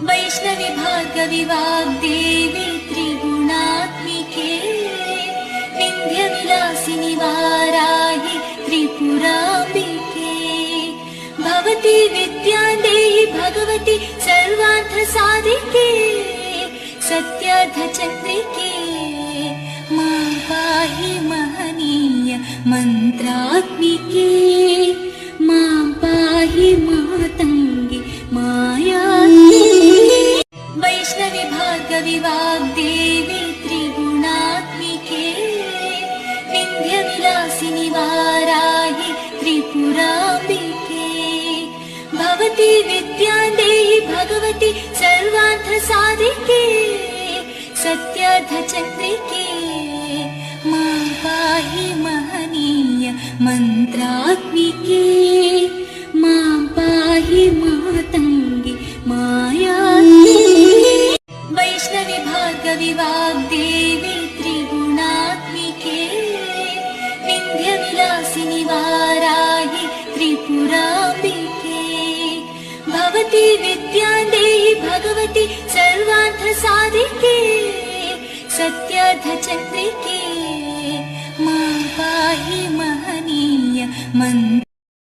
वैष्णवी भार्गवी वाग्देवी त्रिगुणात्मिके विन्ध्यविलासिनि वाराहि त्रिपुराम्बिके भवती विद्यादेहि भगवती सर्वार्थसाधिके सत्यार्थचन्द्रिके मां पाहि महनीय मन्त्रात्मिके मां पाहि मातङ्गी मायात्मिके वैष्णवी भार्गवी वाग्देवी त्रिगुणात्मिके विन्ध्यविलासिनि वाराहि त्रिपुराम्बिके भवती विद्यादेहि भगवती सर्वार्थसाधिके सत्यार्थचन्द्रिके मां पाहि महनीय मन्त्रात्मिके मां पाहि मातङ्गी मायात्मिके वैष्णवी भार्गवी वाग्देवी त्रिगुणात्मिके विन्ध्यविलासिनि वाराहि त्रिपुराम्बिके भवती विद्यादेहि भगवती सर्वार्थसाधिके सत्यार्थचन्द्रिके मां पाहि महनीय मन्त्रात्मिके।